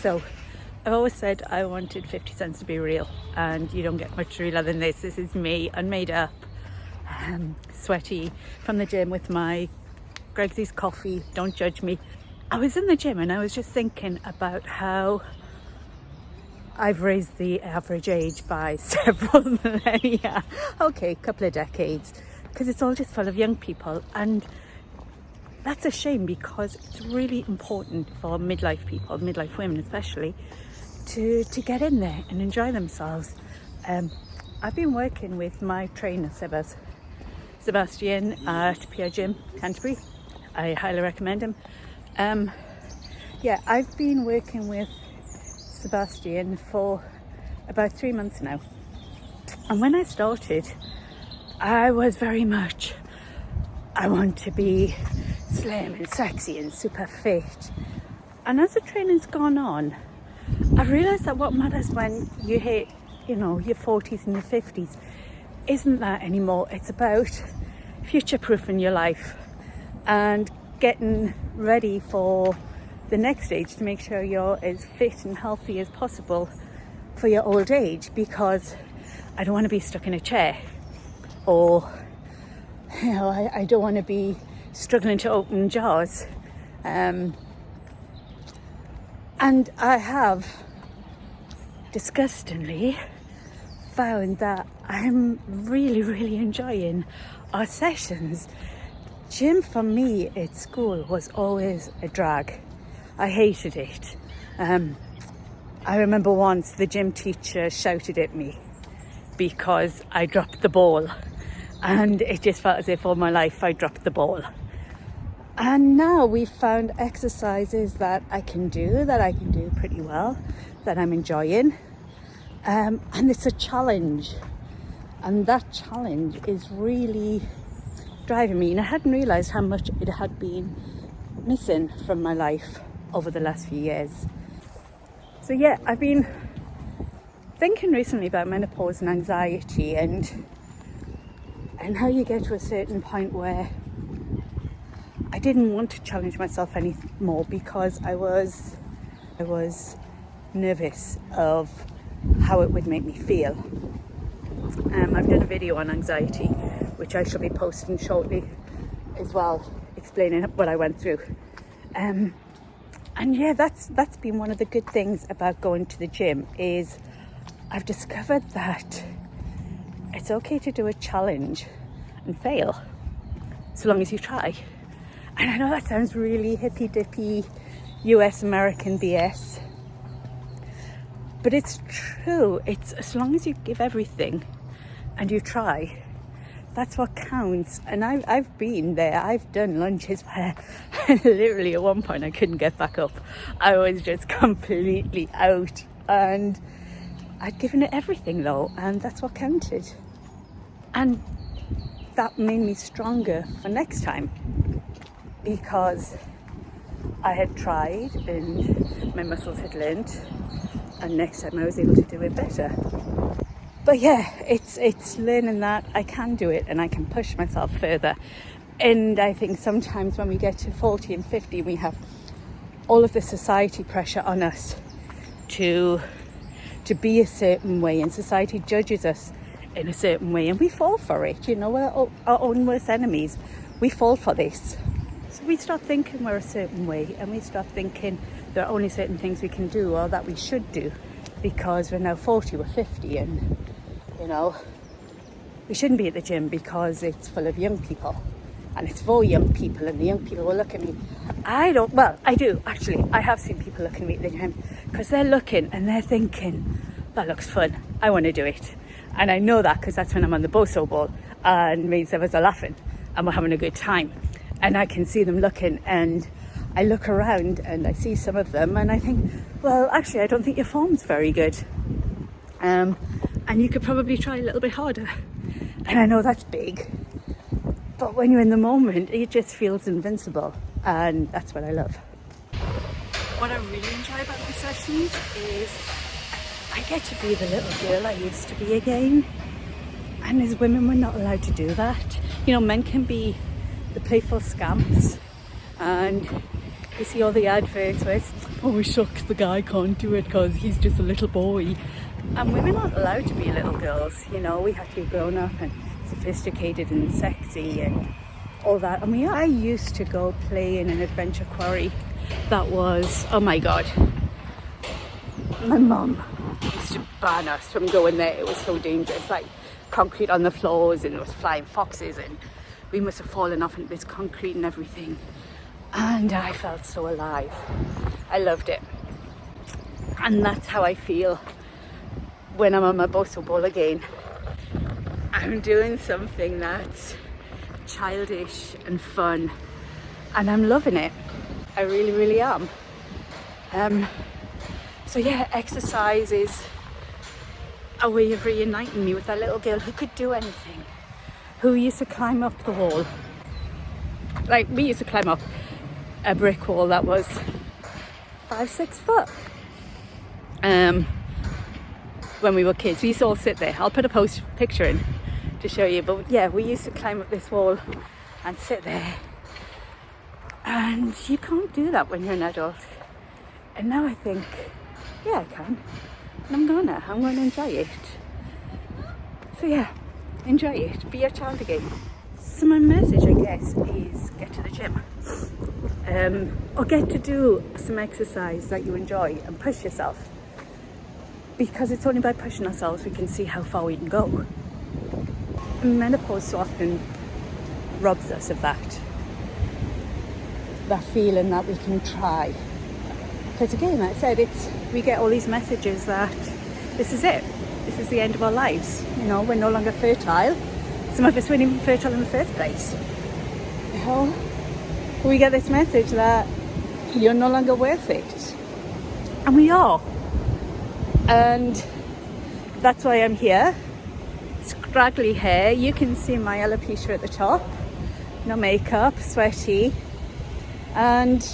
So I've always said I wanted 50 cents to be real, and you don't get much realer than this. This is me, unmade up, sweaty from the gym with my Gregsy's coffee. Don't judge me. I was in the gym and I was just thinking about how I've raised the average age by several millennia. Okay, a couple of decades, because it's all just full of young people, and that's a shame because it's really important for midlife people, midlife women especially, to get in there and enjoy themselves. I've been working with my trainer Sebastian at PR Gym Canterbury. I highly recommend him. I've been working with Sebastian for about 3 months now, and when I started I was very much, I want to be slim and sexy and super fit, and as the training's gone on I've realised that what matters when you hit your 40s and your 50s isn't that anymore. It's about future-proofing your life and getting ready for the next stage to make sure you're as fit and healthy as possible for your old age, because I don't want to be stuck in a chair, or I don't want to be struggling to open jars, and I have disgustingly found that I'm really enjoying our sessions. Gym for me at school was always a drag. I hated it. I remember once the gym teacher shouted at me because I dropped the ball, and it just felt as if all my life I dropped the ball. And now we've found exercises that I can do pretty well, that I'm enjoying, and it's a challenge, and that challenge is really driving me, and I hadn't realised how much it had been missing from my life over the last few years. So yeah, I've been thinking recently about menopause and anxiety, and how you get to a certain point where I didn't want to challenge myself anymore because I was nervous of how it would make me feel. I've done a video on anxiety, which I shall be posting shortly as well, explaining what I went through. And yeah, that's been one of the good things about going to the gym, is I've discovered that it's okay to do a challenge and fail, so long as you try. And I know that sounds really hippy-dippy US American BS, but it's true. It's as long as you give everything and you try, that's what counts. And I've been there. I've done lunches where literally at one point I couldn't get back up. I was just completely out, and I'd given it everything though, and that's what counted. And that made me stronger for next time, because I had tried and my muscles had learned, and next time I was able to do it better. But yeah, it's learning that I can do it and I can push myself further. And I think sometimes when we get to 40 and 50, we have all of the society pressure on us to be a certain way, and society judges us in a certain way, and we fall for it. We're our own worst enemies. We fall for this. So we start thinking we're a certain way, and we start thinking there are only certain things we can do or that we should do because we're now 40, we're 50, and we shouldn't be at the gym because it's full of young people and it's for young people, and the young people will look at me. I do actually. I have seen people looking at me at the gym because they're looking and they're thinking, that looks fun, I want to do it. And I know that because that's when I'm on the Boso ball and me and Severs are laughing and we're having a good time. And I can see them looking, and I look around and I see some of them and I think, well, actually, I don't think your form's very good. And you could probably try a little bit harder. And I know that's big, but when you're in the moment, it just feels invincible. And that's what I love. What I really enjoy about the sessions is I get to be the little girl I used to be again. And as women, we're not allowed to do that. Men can be the playful scamps and you see all the adverts where it's, oh shucks, the guy can't do it because he's just a little boy. And women aren't allowed to be little girls, you know, we have to be grown up and sophisticated and sexy and all that. I mean, I used to go play in an adventure quarry that was, oh my God, my mum used to ban us from going there. It was so dangerous, like concrete on the floors, and there was flying foxes, and we must have fallen off into this concrete and everything. And I felt so alive. I loved it. And that's how I feel when I'm on my bosso ball again. I'm doing something that's childish and fun, and I'm loving it. I really, really am. So yeah, exercise is a way of reuniting me with that little girl who could do anything, who used to climb up the wall. Like, we used to climb up a brick wall that was 5-6 foot. When we were kids, we used to all sit there. I'll put a picture in to show you, but yeah, we used to climb up this wall and sit there, and you can't do that when you're an adult. And now I think, yeah, I can, and I'm gonna enjoy it. So yeah, enjoy it, be your child again. So my message, I guess, is get to the gym, or get to do some exercise that you enjoy and push yourself, because it's only by pushing ourselves we can see how far we can go. Menopause so often robs us of that feeling that we can try. Because again, like I said, we get all these messages that this is it. This is the end of our lives. You know, we're no longer fertile. Some of us weren't even fertile in the first place. You know, we get this message that you're no longer worth it. And we are. And that's why I'm here. Scraggly hair, you can see my alopecia at the top, no makeup, sweaty, and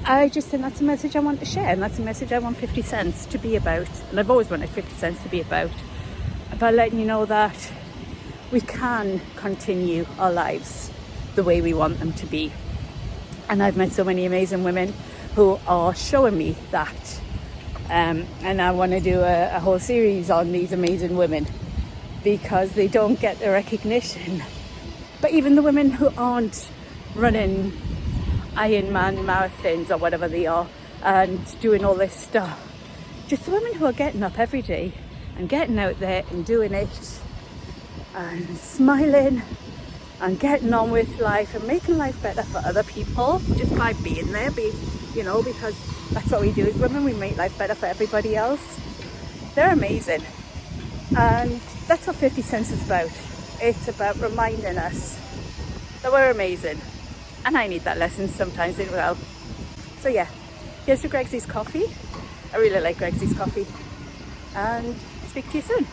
I just think that's a message I want to share, and that's a message I want 50 Cents to be about, and I've always wanted 50 Cents to be about letting you know that we can continue our lives the way we want them to be. And I've met so many amazing women who are showing me that, and I want to do a whole series on these amazing women, because they don't get the recognition. But even the women who aren't running Ironman marathons or whatever they are and doing all this stuff, just the women who are getting up every day and getting out there and doing it and smiling and getting on with life and making life better for other people just by being there, because that's what we do as women. We make life better for everybody else. They're amazing. And that's what 50 Cents is about. It's about reminding us that we're amazing. And I need that lesson sometimes as well. So yeah, here's to Gregsy's coffee. I really like Gregsy's coffee. And speak to you soon.